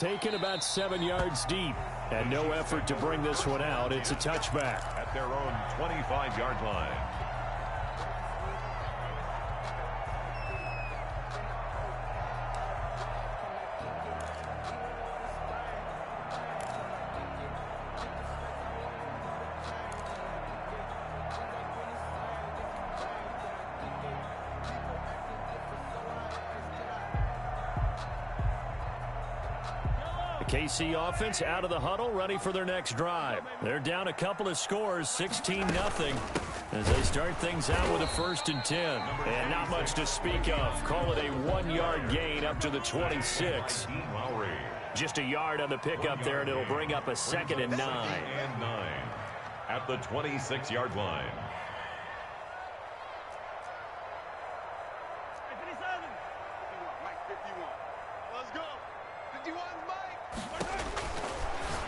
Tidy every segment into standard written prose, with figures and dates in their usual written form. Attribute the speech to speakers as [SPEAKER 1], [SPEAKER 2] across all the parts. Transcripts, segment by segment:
[SPEAKER 1] Taken about 7 yards deep, and no effort to bring this one out. It's a touchback.
[SPEAKER 2] At their own 25-yard line.
[SPEAKER 1] KC offense out of the huddle, ready for their next drive. They're down a couple of scores, 16-0, as they start things out with a 1st and 10. And not much to speak of. Call it a 1-yard gain up to the 26. Just a yard on the pickup there, and it'll bring up a 2nd and 9.
[SPEAKER 2] At the 26-yard line.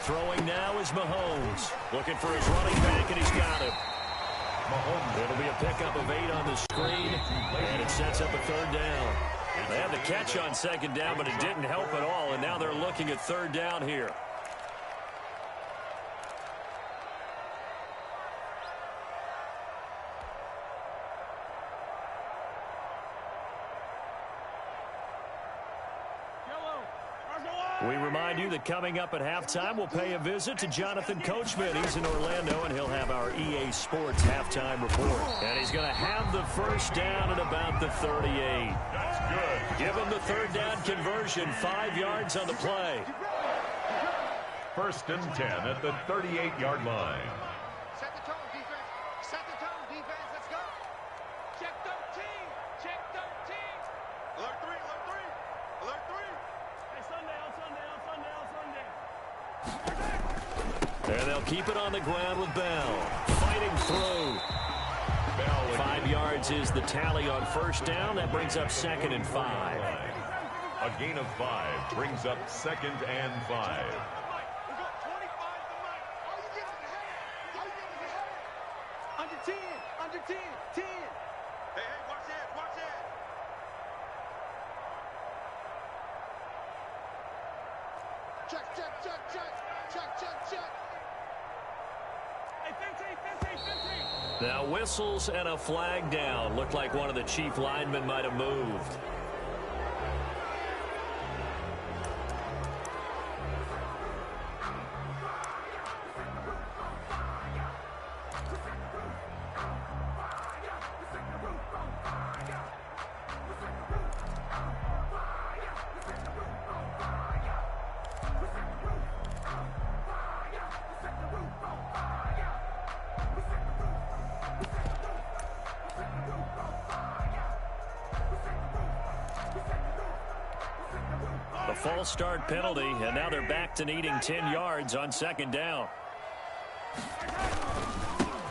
[SPEAKER 1] Throwing now is Mahomes. Looking for his running back, and he's got him. Mahomes. It'll be a pickup of 8 on the screen, and it sets up a 3rd down. They had the catch on 2nd down, but it didn't help at all, and now they're looking at 3rd down here. We remind you that coming up at halftime, we'll pay a visit to Jonathan Coachman. He's in Orlando, and he'll have our EA Sports halftime report. And he's going to have the 1st down at about the 38.
[SPEAKER 2] That's good.
[SPEAKER 1] Give him the 3rd down conversion, 5 yards on the play.
[SPEAKER 2] 1st and 10 at the 38-yard line.
[SPEAKER 3] Set the tone, defense. Set the tone, defense. Let's go. Check 13. Check 13. Alert 3, alert 3. Alert 3. Hey, Sunday, on Sunday, on Sunday, on Sunday.
[SPEAKER 1] And they'll keep it on the ground with Bell. Fighting through.
[SPEAKER 2] Bell
[SPEAKER 1] 5 yards is the tally on 1st down. That brings up 2nd and 5.
[SPEAKER 2] A gain of 5 brings up 2nd and 5.
[SPEAKER 3] Under 10, under 10, 10. Hey, watch that, watch that. Check, check, check, check, check, check, check. Hey, 15, 15, 15.
[SPEAKER 1] Now whistles and a flag down. Looked like one of the chief linemen might have moved. A false start penalty, and now they're back to needing 10 yards on 2nd down.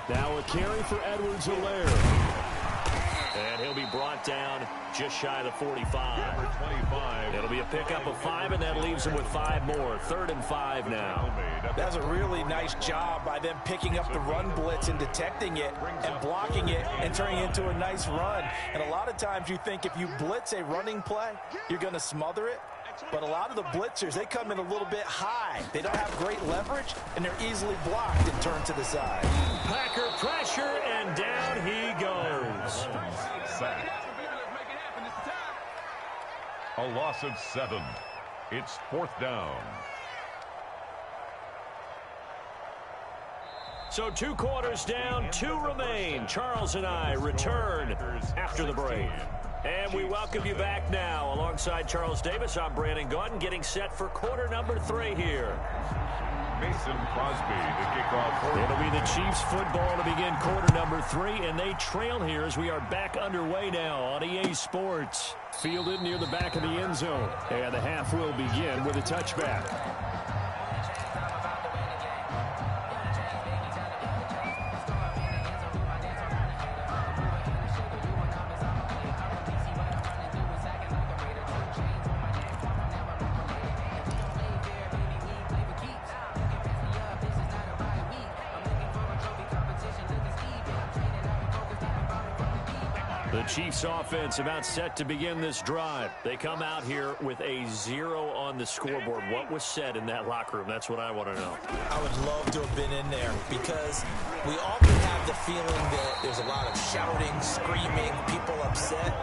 [SPEAKER 1] Now a carry for Edwards-Helaire. And he'll be brought down just shy of the 45.
[SPEAKER 2] Number 25.
[SPEAKER 1] It'll be a pickup of 5, and that leaves him with 5 more. 3rd and 5 now.
[SPEAKER 4] That's a really nice job by them picking up the run blitz and detecting it and blocking it and turning it into a nice run. And a lot of times you think if you blitz a running play, you're going to smother it. But a lot of the blitzers, they come in a little bit high. They don't have great leverage, and they're easily blocked and turned to the side.
[SPEAKER 1] Packer pressure, and down he goes.
[SPEAKER 2] A loss of 7. It's 4th down.
[SPEAKER 1] So 2 quarters down, 2 remain. Charles and I return after the break. And we welcome you back now. Alongside Charles Davis, I'm Brandon Gaudin, getting set for quarter number 3 here.
[SPEAKER 2] Mason Crosby to kick off.
[SPEAKER 1] It'll be the Chiefs football to begin quarter number 3, and they trail here as we are back underway now on EA Sports. Fielded near the back of the end zone, and the half will begin with a touchback. The Chiefs offense about set to begin this drive. They come out here with a 0 on the scoreboard. What was said in that locker room? That's what I want to know.
[SPEAKER 4] I would love to have been in there because we often have the feeling that there's a lot of shouting, screaming, people upset.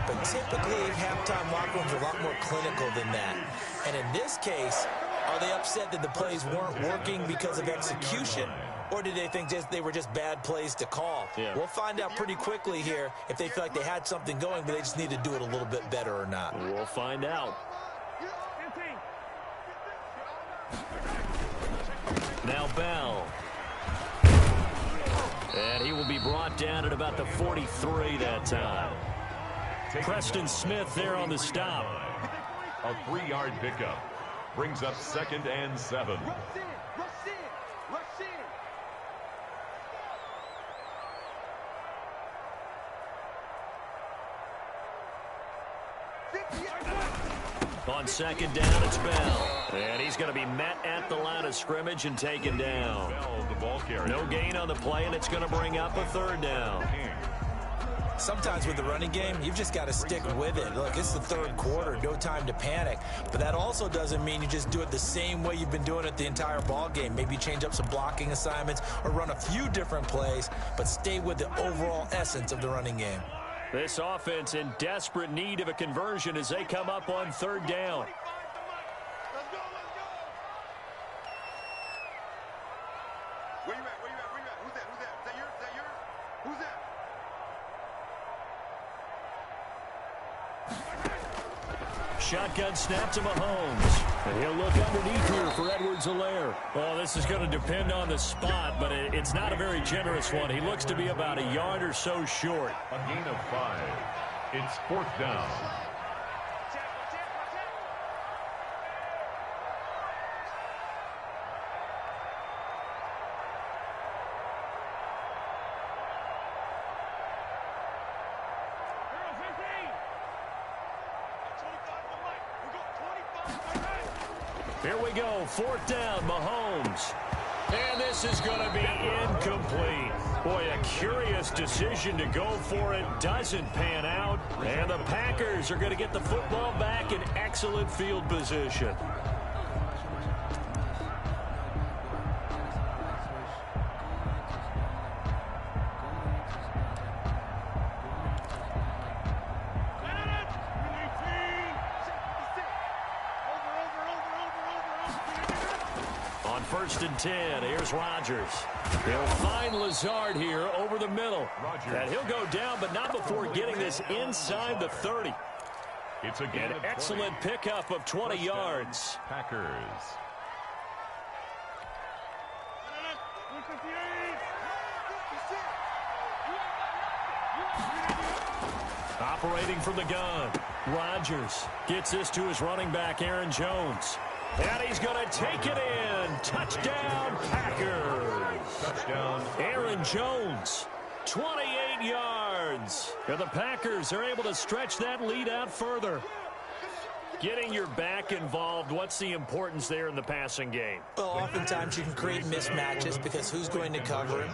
[SPEAKER 4] But typically, halftime locker rooms are a lot more clinical than that. And in this case, are they upset that the plays weren't working because of execution? Or did they think they were just bad plays to call?
[SPEAKER 1] Yeah.
[SPEAKER 4] We'll find out pretty quickly here if they feel like they had something going, but they just need to do it a little bit better or not.
[SPEAKER 1] We'll find out. Now Bell. And he will be brought down at about the 43 that time. Preston Smith there on the stop.
[SPEAKER 2] A 3-yard pickup brings up 2nd and 7.
[SPEAKER 1] On 2nd down, it's Bell. And he's going to be met at the line of scrimmage and taken down.
[SPEAKER 2] Bell, the ball carrier.
[SPEAKER 1] No gain on the play, and it's going to bring up a 3rd down.
[SPEAKER 4] Sometimes with the running game, you've just got to stick with it. Look, it's the 3rd quarter, no time to panic. But that also doesn't mean you just do it the same way you've been doing it the entire ball game. Maybe change up some blocking assignments or run a few different plays, but stay with the overall essence of the running game.
[SPEAKER 1] This offense in desperate need of a conversion as they come up on 3rd down.
[SPEAKER 3] Where you at? Where you at? Where you at? Who's that? Who's that? Is that yours? Is that yours? Who's that?
[SPEAKER 1] Shotgun snap to Mahomes. And he'll look underneath here for Edwards-Helaire. Oh, this is going to depend on the spot, but it's not a very generous one. He looks to be about a yard or so short.
[SPEAKER 2] A gain of 5. It's 4th down.
[SPEAKER 1] Here we go, 4th down, Mahomes. And this is going to be incomplete. Boy, a curious decision to go for it. Doesn't pan out. And the Packers are going to get the football back in excellent field position. On 1st and 10, here's Rodgers. He'll find Lazard here over the middle. And he'll go down, but not before getting this inside the 30.
[SPEAKER 2] It's a gain
[SPEAKER 1] An
[SPEAKER 2] of
[SPEAKER 1] excellent
[SPEAKER 2] 20.
[SPEAKER 1] pickup of 20 yards.
[SPEAKER 2] Packers.
[SPEAKER 1] Operating from the gun. Rodgers gets this to his running back, Aaron Jones. And he's going to take it in. Touchdown, Packers.
[SPEAKER 2] Touchdown.
[SPEAKER 1] Aaron Jones, 28 yards. And the Packers are able to stretch that lead out further. Getting your back involved, what's the importance there in the passing game?
[SPEAKER 4] Well, oftentimes you can create mismatches because who's going to cover him,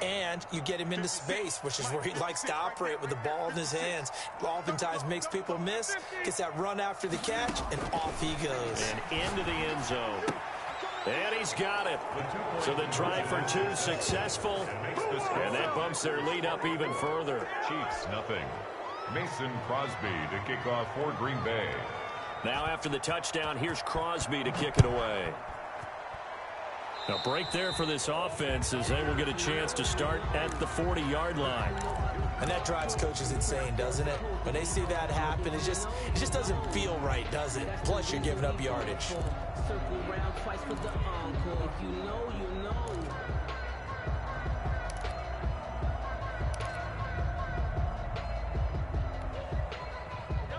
[SPEAKER 4] and you get him into space, which is where he likes to operate with the ball in his hands. Oftentimes makes people miss, gets that run after the catch, and off he goes.
[SPEAKER 1] And into the end zone. And he's got it. So the try for 2 successful, and that bumps their lead up even further.
[SPEAKER 2] Chiefs, nothing. Mason Crosby to kick off for Green Bay.
[SPEAKER 1] Now after the touchdown, here's Crosby to kick it away. A break there for this offense as they will get a chance to start at the 40-yard line.
[SPEAKER 4] And that drives coaches insane, doesn't it? When they see that happen, it just doesn't feel right, does it? Plus, you're giving up yardage.
[SPEAKER 5] Circle round twice for the encore. If you know, you know.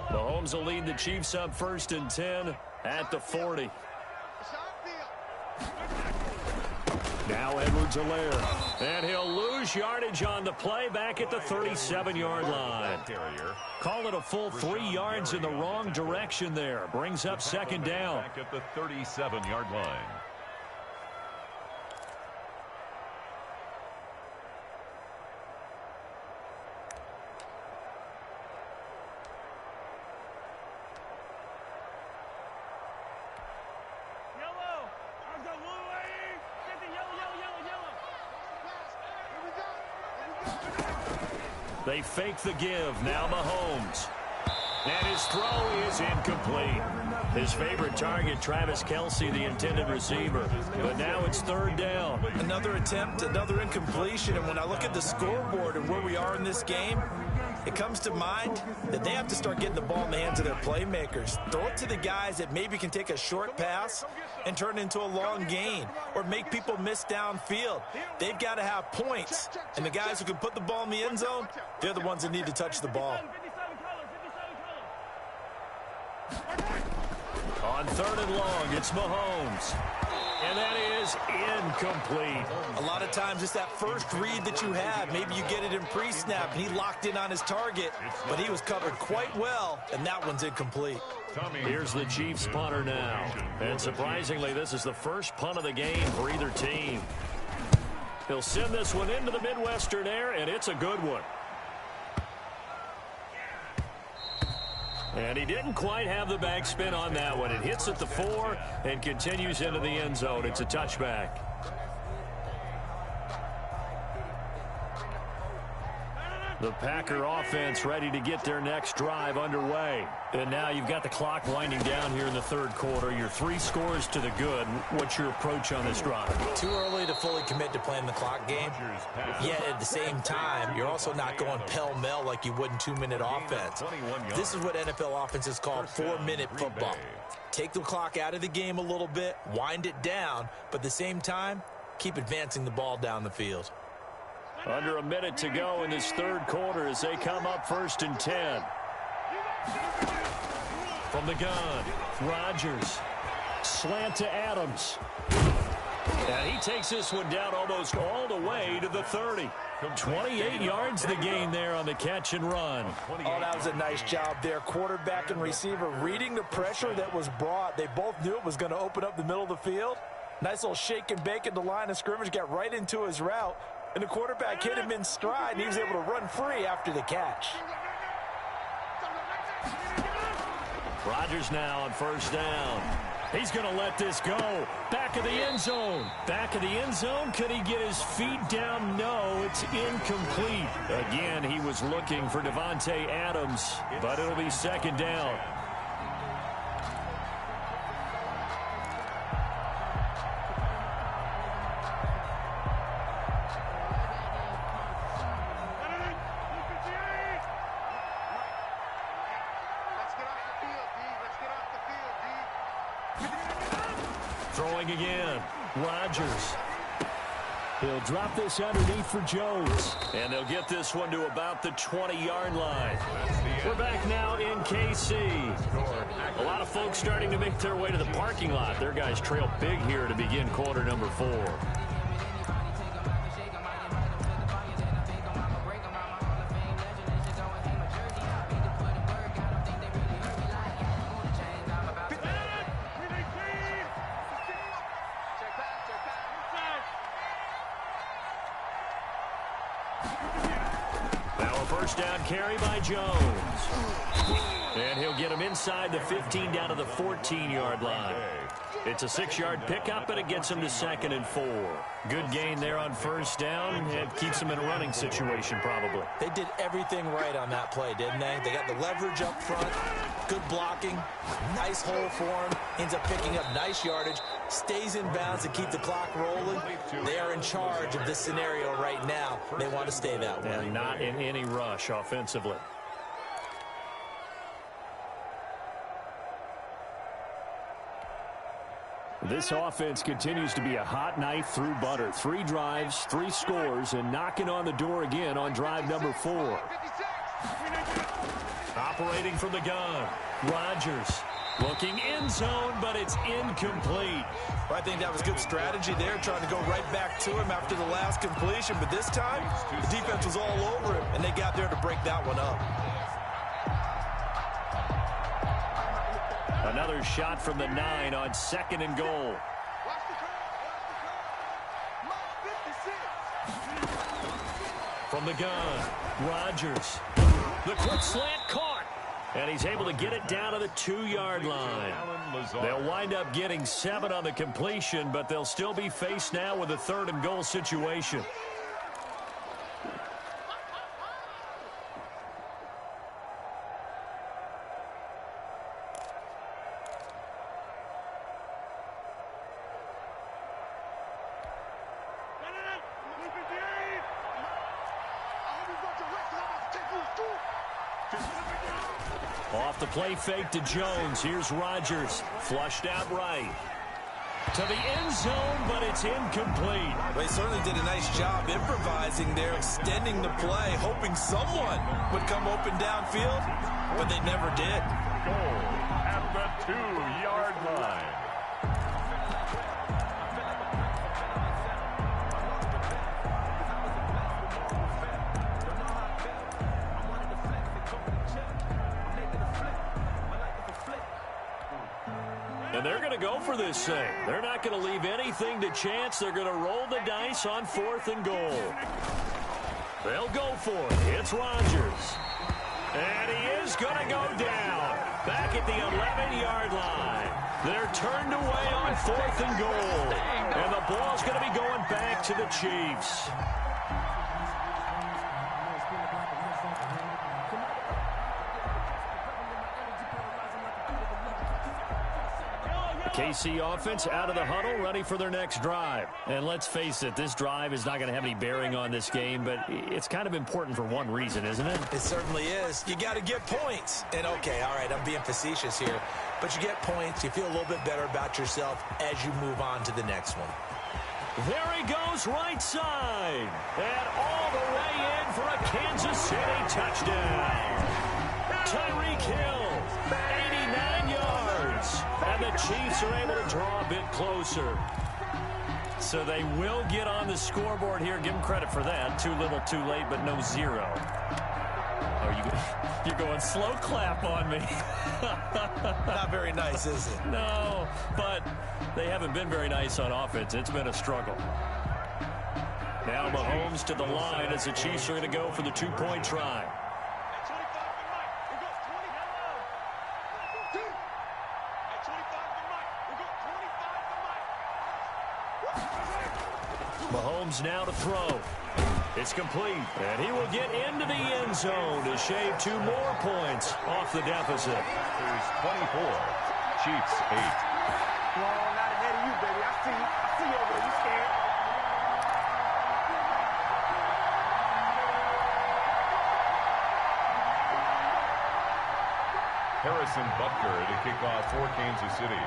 [SPEAKER 1] Mahomes will lead the Chiefs up 1st and 10 at the 40. Now Edwards-Helaire. And he'll lose yardage on the play back at the 37-yard line. Call it a full 3 yards in the wrong direction there. Brings up 2nd down.
[SPEAKER 2] Back at the 37-yard line.
[SPEAKER 1] They fake the give. Now Mahomes. And his throw is incomplete. His favorite target, Travis Kelce, the intended receiver. But now it's third down.
[SPEAKER 4] Another attempt, another incompletion. And when I look at the scoreboard and where we are in this game, it comes to mind that they have to start getting the ball in the hands of their playmakers. Throw it to the guys that maybe can take a short pass and turn it into a long gain or make people miss downfield. They've got to have points. And the guys who can put the ball in the end zone, they're the ones that need to touch the ball.
[SPEAKER 1] On third and long, it's Mahomes. And that is incomplete.
[SPEAKER 4] A lot of times it's that first read that you have. Maybe you get it in pre-snap, and he locked in on his target, but he was covered quite well, and that one's incomplete.
[SPEAKER 1] Here's the Chiefs punter now. And surprisingly, this is the first punt of the game for either team. He'll send this one into the Midwestern air, and it's a good one. And he didn't quite have the backspin on that one. It hits at the 4 and continues into the end zone. It's a touchback. The Packer offense ready to get their next drive underway. And now you've got the clock winding down here in the third quarter. Your 3 scores to the good. What's your approach on this drive?
[SPEAKER 4] Too early to fully commit to playing the clock game. Yet at the same time, you're also not going pell-mell like you would in 2-minute offense. This is what NFL offenses call 4-minute football. Take the clock out of the game a little bit, wind it down, but at the same time, keep advancing the ball down the field.
[SPEAKER 1] Under a minute to go in this third quarter as they come up 1st and 10. From the gun, Rodgers. Slant to Adams. And he takes this one down almost all the way to the 30. 28 yards the gain there on the catch and run.
[SPEAKER 4] Oh, that was a nice job there. Quarterback and receiver reading the pressure that was brought. They both knew it was going to open up the middle of the field. Nice little shake and bake at the line of scrimmage, got right into his route. And the quarterback hit him in stride, and he was able to run free after the catch.
[SPEAKER 1] Rodgers now on 1st down. He's going to let this go. Back of the end zone. Back of the end zone. Could he get his feet down? No, it's incomplete. Again, he was looking for Devontae Adams, but it'll be 2nd down. Throwing again. Rodgers. He'll drop this underneath for Jones. And they'll get this one to about the 20-yard line. We're back now in KC. A lot of folks starting to make their way to the parking lot. Their guys trail big here to begin quarter number 4. Down carry by Jones. And he'll get him inside the 15 down to the 14-yard line. It's a 6-yard pickup, and it gets him to 2nd and 4. Good gain there on 1st down. It keeps him in a running situation probably.
[SPEAKER 4] They did everything right on that play, didn't they? They got the leverage up front, good blocking, nice hole for him, ends up picking up nice yardage, stays in bounds to keep the clock rolling. They are in charge of this scenario right now. They want to stay that way.
[SPEAKER 1] And not in any rush offensively. This offense continues to be a hot knife through butter. 3 drives, 3 scores, and knocking on the door again on drive number 4. Operating from the gun, Rodgers. Looking end zone, but it's incomplete.
[SPEAKER 4] Well, I think that was good strategy there, trying to go right back to him after the last completion. But this time, the defense was all over him, and they got there to break that one up.
[SPEAKER 1] Another shot from the 9 on 2nd and goal. From the gun, Rodgers. The quick slant caught. And he's able to get it down to the 2-yard line. They'll wind up getting 7 on the completion, but they'll still be faced now with a 3rd and goal situation. Off the play fake to Jones. Here's Rodgers. Flushed out right. To the end zone, but it's incomplete.
[SPEAKER 4] They certainly did a nice job improvising there, extending the play, hoping someone would come open downfield, but they never did.
[SPEAKER 2] Goal at the 2-yard line.
[SPEAKER 1] And they're going to go for this thing. They're not going to leave anything to chance. They're going to roll the dice on 4th and goal. They'll go for it. It's Rodgers. And he is going to go down. Back at the 11-yard line. They're turned away on 4th and goal. And the ball's going to be going back to the Chiefs. KC offense out of the huddle, ready for their next drive. And let's face it, this drive is not going to have any bearing on this game, but it's kind of important for one reason, isn't it?
[SPEAKER 4] It certainly is. You got to get points. And, okay, all right, I'm being facetious here. But you get points, you feel a little bit better about yourself as you move on to the next one.
[SPEAKER 1] There he goes, right side. And all the way in for a Kansas City touchdown. Tyreek Hill, 89 yards. And the Chiefs are able to draw a bit closer. So they will get on the scoreboard here. Give them credit for that. Too little, too late, but no zero. Oh, you're going slow clap on me.
[SPEAKER 4] Not very nice, is it?
[SPEAKER 1] No, but they haven't been very nice on offense. It's been a struggle. Now Mahomes to the line as the Chiefs are going to go for the two-point try. Mahomes now to throw. It's complete. And he will get into the end zone to shave 2 more points off the deficit.
[SPEAKER 2] Here's 24. Chiefs 8.
[SPEAKER 3] Well, not ahead of you, baby. I see you. I see you over there. You scared?
[SPEAKER 2] Harrison Butker to kick off for Kansas City.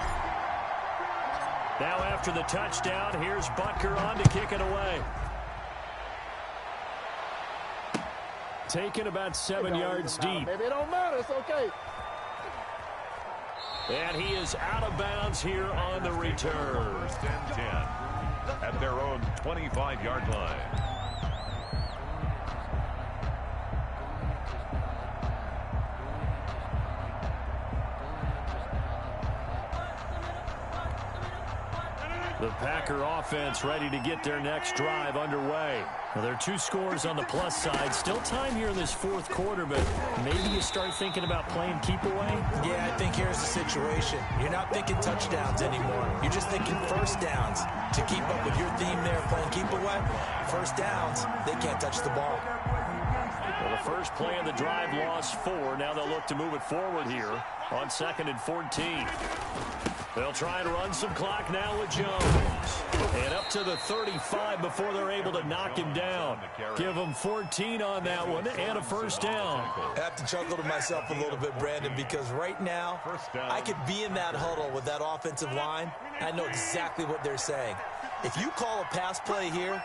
[SPEAKER 1] Now after the touchdown, here's Butker on to kick it away. Taken about 7 yards deep.
[SPEAKER 3] Baby, it don't matter. It's okay.
[SPEAKER 1] And he is out of bounds here on the return.
[SPEAKER 2] 1st and 10 at their own 25-yard line.
[SPEAKER 1] The Packer offense ready to get their next drive underway. Now, there are 2 scores on the plus side. Still time here in this 4th quarter, but maybe you start thinking about playing keep away?
[SPEAKER 4] Yeah, I think here's the situation. You're not thinking touchdowns anymore. You're just thinking first downs. To keep up with your theme there, playing keep away, first downs, they can't touch the ball.
[SPEAKER 1] Well, the first play of the drive lost 4. Now they'll look to move it forward here on 2nd and 14. They'll try and run some clock now with Jones. And up to the 35 before they're able to knock him down. Give him 14 on that one and a first down.
[SPEAKER 4] I have to chuckle to myself a little bit, Brandon, because right now I could be in that huddle with that offensive line. I know exactly what they're saying. If you call a pass play here,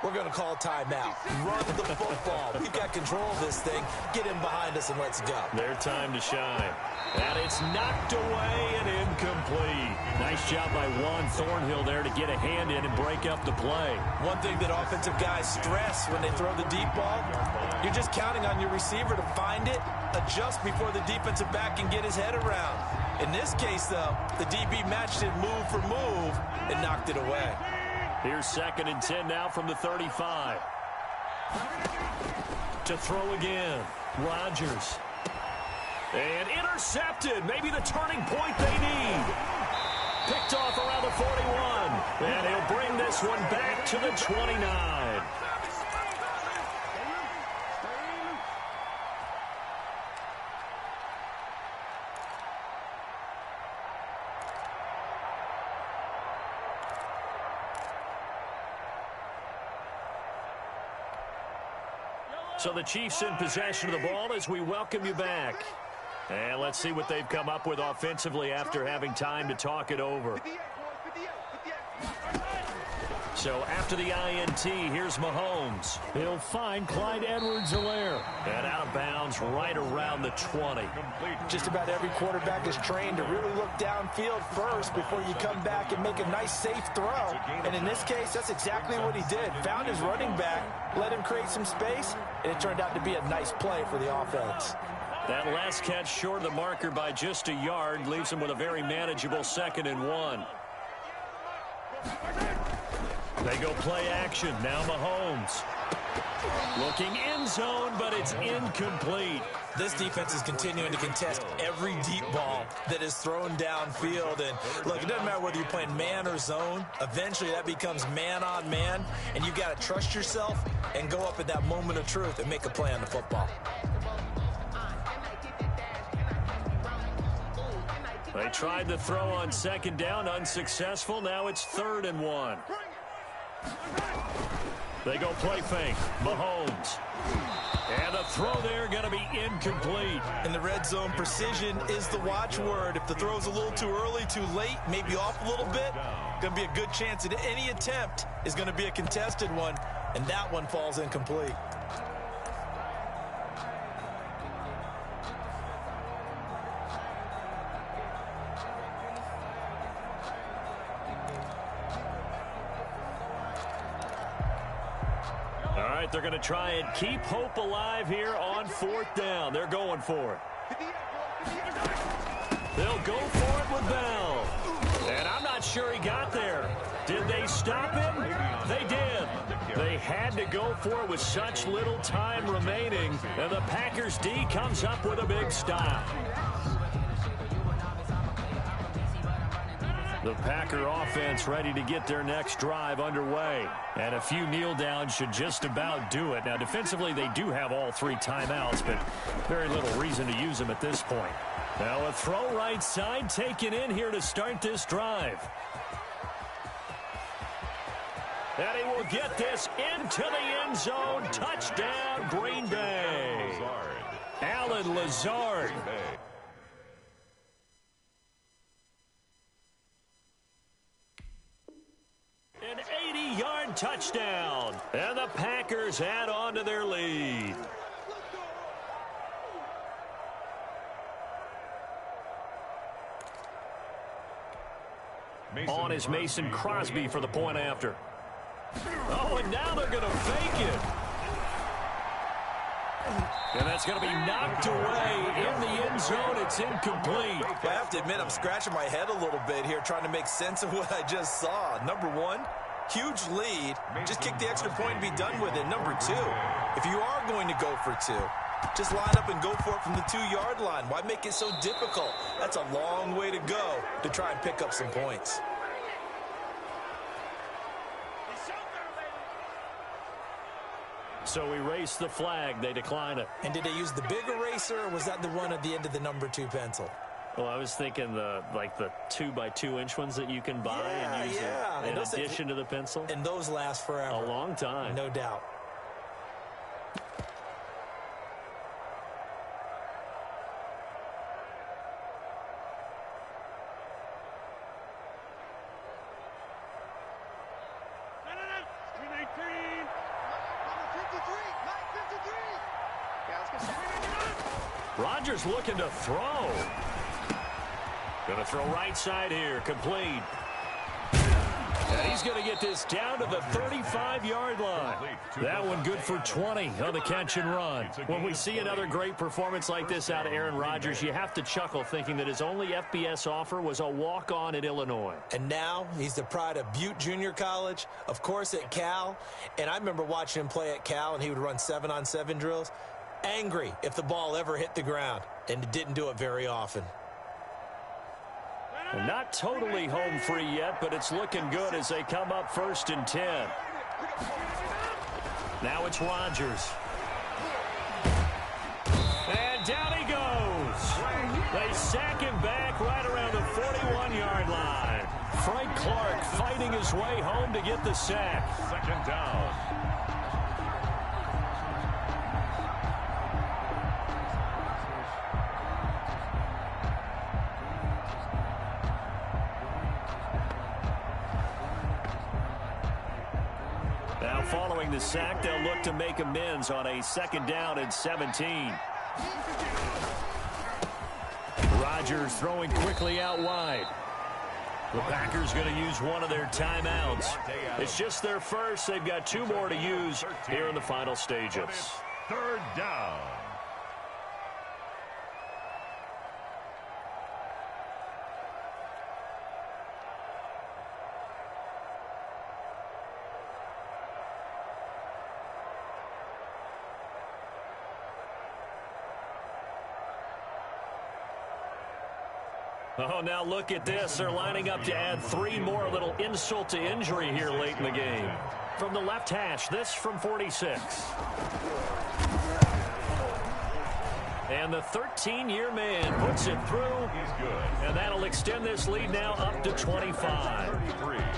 [SPEAKER 4] we're going to call timeout. Run the football. We've got control of this thing. Get him behind us and let's go.
[SPEAKER 1] Their time to shine. And it's knocked away and incomplete. Nice job by Juan Thornhill there to get a hand in and break up the play.
[SPEAKER 4] One thing that offensive guys stress when they throw the deep ball, you're just counting on your receiver to find it, adjust before the defensive back can get his head around. In this case, though, the DB matched it move for move and knocked it away.
[SPEAKER 1] Here's 2nd and 10 now from the 35. To throw again. Rodgers. And intercepted. Maybe the turning point they need. Picked off around the 41. And he'll bring this one back to the 29. So the Chiefs in possession of the ball as we welcome you back. And let's see what they've come up with offensively after having time to talk it over. So after the INT, here's Mahomes. He'll find Clyde Edwards-Helaire. And out of bounds right around the 20.
[SPEAKER 4] Just about every quarterback is trained to really look downfield first before you come back and make a nice, safe throw. And in this case, that's exactly what he did. Found his running back, let him create some space, and it turned out to be a nice play for the offense.
[SPEAKER 1] That last catch short of the marker by just a yard leaves him with a very manageable 2nd and 1. They go play action. Now Mahomes. Looking end zone, but it's incomplete.
[SPEAKER 4] This defense is continuing to contest every deep ball that is thrown downfield. And look, it doesn't matter whether you're playing man or zone. Eventually that becomes man on man. And you've got to trust yourself and go up at that moment of truth and make a play on the football.
[SPEAKER 1] They tried to throw on 2nd down, unsuccessful. Now it's 3rd and 1. They go play fake. Mahomes. And the throw there going to be incomplete.
[SPEAKER 4] In the red zone, precision is the watchword. If the throw's a little too early, too late, maybe off a little bit, going to be a good chance that any attempt is going to be a contested one, and that one falls incomplete.
[SPEAKER 1] They're going to try and keep hope alive here on 4th down. They're going for it. They'll go for it with Bell. And I'm not sure he got there. Did they stop him? They did. They had to go for it with such little time remaining. And the Packers D comes up with a big stop. The Packer offense ready to get their next drive underway. And a few kneel downs should just about do it. Now, defensively, they do have all 3 timeouts, but very little reason to use them at this point. Now, a throw right side taken in here to start this drive. And he will get this into the end zone. Touchdown, Green Bay. Allen Lazard. An 80-yard touchdown. And the Packers add on to their lead. On is Mason Crosby for the point after. Oh, and now they're going to fake it. And that's going to be knocked away in the end zone. It's incomplete.
[SPEAKER 4] I have to admit, I'm scratching my head a little bit here trying to make sense of what I just saw. Number one, huge lead. Just kick the extra point and be done with it. Number two, if you are going to go for 2, just line up and go for it from the 2-yard line. Why make it so difficult? That's a long way to go to try and pick up some points.
[SPEAKER 1] So we race the flag. They decline it.
[SPEAKER 4] And did they use the big eraser, or was that the one at the end of the number 2 pencil?
[SPEAKER 1] Well, I was thinking the 2-by-2-inch ones that you can buy and use in addition to the pencil.
[SPEAKER 4] And those last forever.
[SPEAKER 1] A long time.
[SPEAKER 4] No doubt.
[SPEAKER 1] Rodgers looking to throw. Going to throw right side here. Complete. And he's going to get this down to the 35-yard line. That one good for 20 on the catch and run. When we see another great performance like this out of Aaron Rodgers, you have to chuckle thinking that his only FBS offer was a walk-on at Illinois.
[SPEAKER 4] And now he's the pride of Butte Junior College, of course at Cal. And I remember watching him play at Cal, and he would run 7-on-7 drills. Angry if the ball ever hit the ground, and didn't do it very often.
[SPEAKER 1] Not totally home free yet, but it's looking good as they come up 1st and 10. Now it's Rodgers. And down he goes. They sack him back right around the 41-yard line. Frank Clark fighting his way home to get the sack.
[SPEAKER 2] 2nd down.
[SPEAKER 1] Now following the sack, they'll look to make amends on a 2nd down and 17. Rodgers throwing quickly out wide. The Packers going to use one of their timeouts. It's just their first. They've got 2 more to use here in the final stages.
[SPEAKER 2] 3rd down.
[SPEAKER 1] Oh, now look at this. They're lining up to add 3 more. A little insult to injury here late in the game. From the left hash, this from 46. And the 13-year man puts it through.
[SPEAKER 2] He's good.
[SPEAKER 1] And that'll extend this lead now up to 25.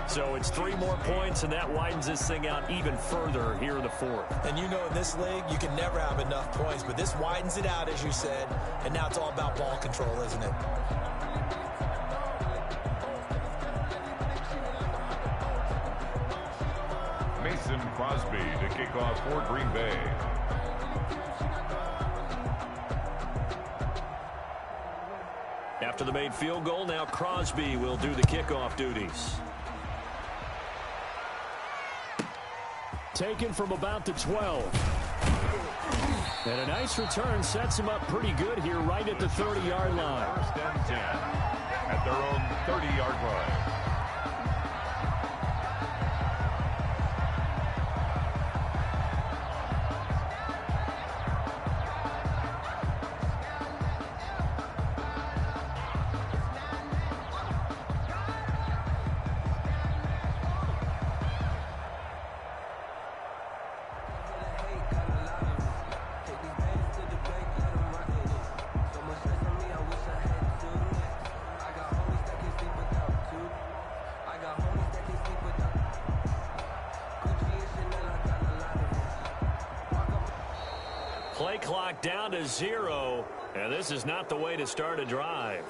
[SPEAKER 1] So it's 3 more points, and that widens this thing out even further here in the 4th.
[SPEAKER 4] And you know in this league, you can never have enough points, but this widens it out, as you said, and now it's all about ball control, isn't it?
[SPEAKER 2] Mason Crosby to kick off for Green Bay.
[SPEAKER 1] After the made field goal, now Crosby will do the kickoff duties. Taken from about the 12. And a nice return sets him up pretty good here right at the 30-yard line.
[SPEAKER 2] 1st and 10 at their own 30-yard line.
[SPEAKER 1] Play clock down to 0, and this is not the way to start a drive.